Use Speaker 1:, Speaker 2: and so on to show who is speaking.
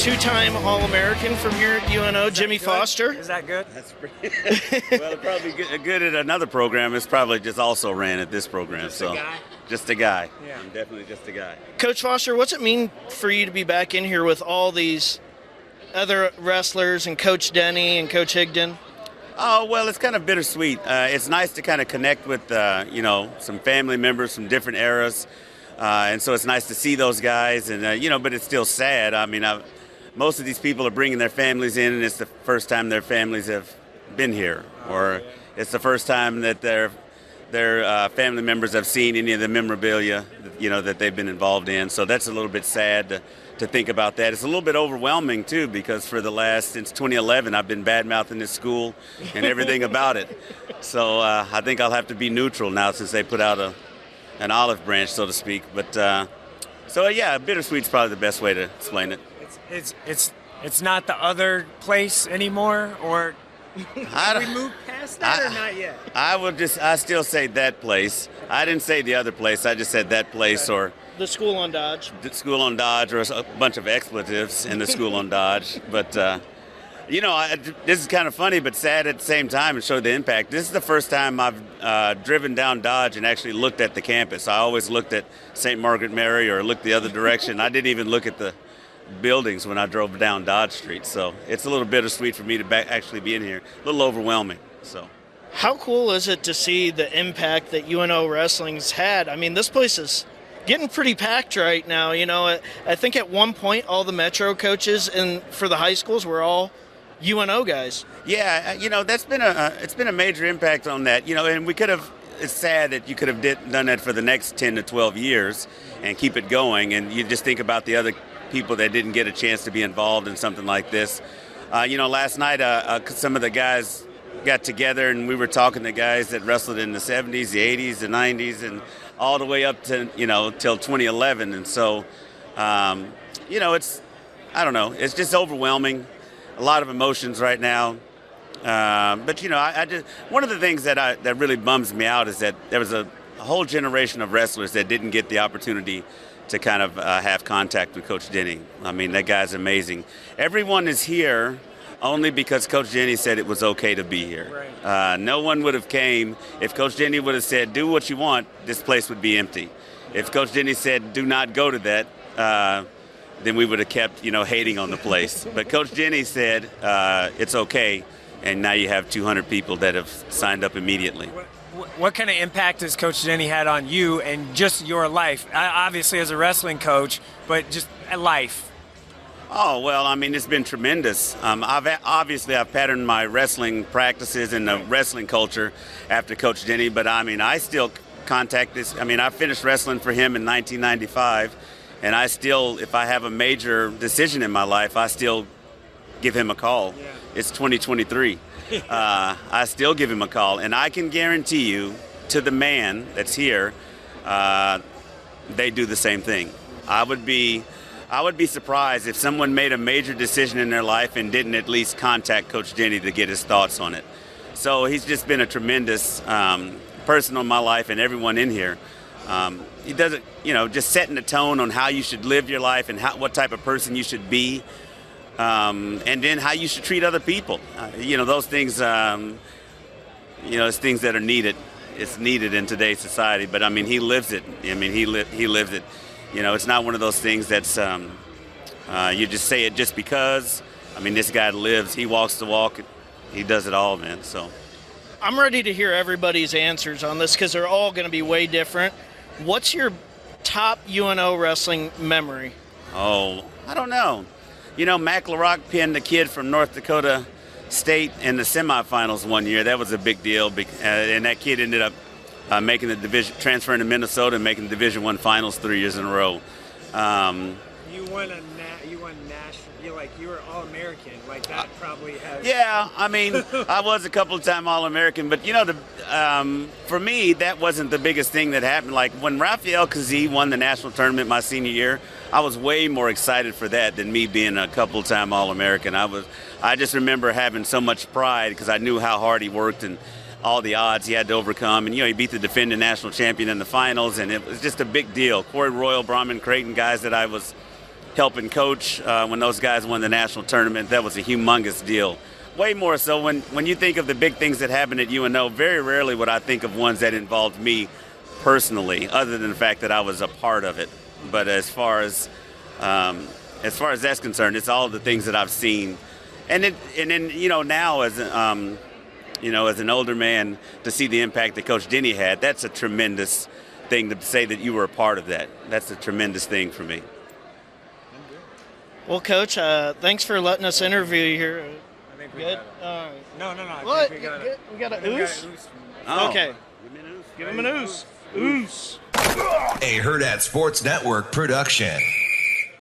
Speaker 1: two-time All-American from here at UNO, Jimmy Foster.
Speaker 2: Is that good?
Speaker 3: That's pretty well, probably good at another program. It's probably just also ran at this program.
Speaker 2: Just a guy?
Speaker 3: Just a guy.
Speaker 2: Yeah.
Speaker 3: Definitely just a guy.
Speaker 1: Coach Foster, what's it mean for you to be back in here with all these other wrestlers and Coach Denny and Coach Higdon?
Speaker 3: Oh, well, it's kind of bittersweet. It's nice to kind of connect with, some family members from different eras. And so it's nice to see those guys. And, but it's still sad. I mean, most of these people are bringing their families in, and it's the first time their families have been here. Or it's the first time that their family members have seen any of the memorabilia, that they've been involved in. So that's a little bit sad to think about that. It's a little bit overwhelming, too, because since 2011, I've been bad-mouthing this school and everything about it. So I think I'll have to be neutral now since they put out an olive branch, so to speak. But bittersweet's probably the best way to explain it.
Speaker 2: It's not the other place anymore, or did we move past that or not yet?
Speaker 3: I still say that place. I didn't say the other place. I just said that place or
Speaker 1: the school on Dodge.
Speaker 3: The school on Dodge, or a bunch of expletives in the school on Dodge. But, this is kind of funny but sad at the same time and show the impact. This is the first time I've driven down Dodge and actually looked at the campus. I always looked at St. Margaret Mary or looked the other direction. I didn't even look at the buildings when I drove down Dodge Street. So it's a little bittersweet for me to actually be in here. A little overwhelming. So.
Speaker 1: How cool is it to see the impact that UNO Wrestling's had? I mean, this place is getting pretty packed right now. I think at one point all the Metro coaches for the high schools were all UNO guys.
Speaker 3: Yeah, that's been it's been a major impact on that. And we could have. It's sad that you could have done that for the next 10 to 12 years and keep it going. And you just think about the other people that didn't get a chance to be involved in something like this. Last night some of the guys got together and we were talking to guys that wrestled in the 70s, the 80s, the 90s, and all the way up to, till 2011. And so, it's, I don't know, it's just overwhelming. A lot of emotions right now. But I just, one of the things that really bums me out is that there was a whole generation of wrestlers that didn't get the opportunity to kind of have contact with Coach Denny. I mean, that guy's amazing. Everyone is here only because Coach Denny said it was okay to be here.
Speaker 2: Right.
Speaker 3: No one would have came. If Coach Denny would have said, do what you want, this place would be empty. If Coach Denny said, do not go to that, then we would have kept, hating on the place. But Coach Denny said, it's okay, and now you have 200 people that have signed up immediately.
Speaker 2: What kind of impact has Coach Denny had on you and just your life? Obviously as a wrestling coach, but just life.
Speaker 3: Oh, well, I mean, it's been tremendous. I've patterned my wrestling practices and the wrestling culture after Coach Denny, but I mean, I still contact this. I mean, I finished wrestling for him in 1995, and I still, if I have a major decision in my life, I still give him a call.
Speaker 2: Yeah.
Speaker 3: It's 2023. I still give him a call, and I can guarantee you, to the man that's here, they do the same thing. I would be surprised if someone made a major decision in their life and didn't at least contact Coach Denny to get his thoughts on it. So he's just been a tremendous person in my life and everyone in here. He does it, just setting the tone on how you should live your life and what type of person you should be, and then how you should treat other people. Those things, it's things that are needed. It's needed in today's society, but I mean, he lives it. I mean, he lives it. It's not one of those things that's you just say it just because. I mean, this guy lives. He walks the walk. He does it all, man. So
Speaker 1: I'm ready to hear everybody's answers on this because they're all going to be way different. What's your top UNO wrestling memory?
Speaker 3: Oh, I don't know. Mac LaRock pinned the kid from North Dakota State in the semifinals one year. That was a big deal, and that kid ended up making the division, transferring to Minnesota and making the Division I finals 3 years in a row.
Speaker 2: You won national. You were All-American. That probably has.
Speaker 3: Yeah, I mean, I was a couple of time All-American, but for me, that wasn't the biggest thing that happened. Like when Rafael Kazee won the national tournament my senior year, I was way more excited for that than me being a couple of time All-American. I just remember having so much pride because I knew how hard he worked and all the odds he had to overcome. And, he beat the defending national champion in the finals, and it was just a big deal. Corey Royal, Brahman Creighton, guys that I was helping coach when those guys won the national tournament. That was a humongous deal. Way more so when you think of the big things that happened at UNO, very rarely would I think of ones that involved me personally, other than the fact that I was a part of it. But as far as that's concerned, it's all the things that I've seen, and then now as as an older man, to see the impact that Coach Denny had, that's a tremendous thing to say that you were a part of that. That's a tremendous thing for me.
Speaker 1: Well, Coach, thanks for letting us interview you here.
Speaker 2: I think we
Speaker 1: Good.
Speaker 2: got it. No.
Speaker 1: What?
Speaker 2: We got it.
Speaker 1: We got a oos?
Speaker 3: Oh.
Speaker 1: Okay.
Speaker 3: Give me an oos.
Speaker 1: Give him an oos. Oos.
Speaker 4: A Hurrdat Sports Network production.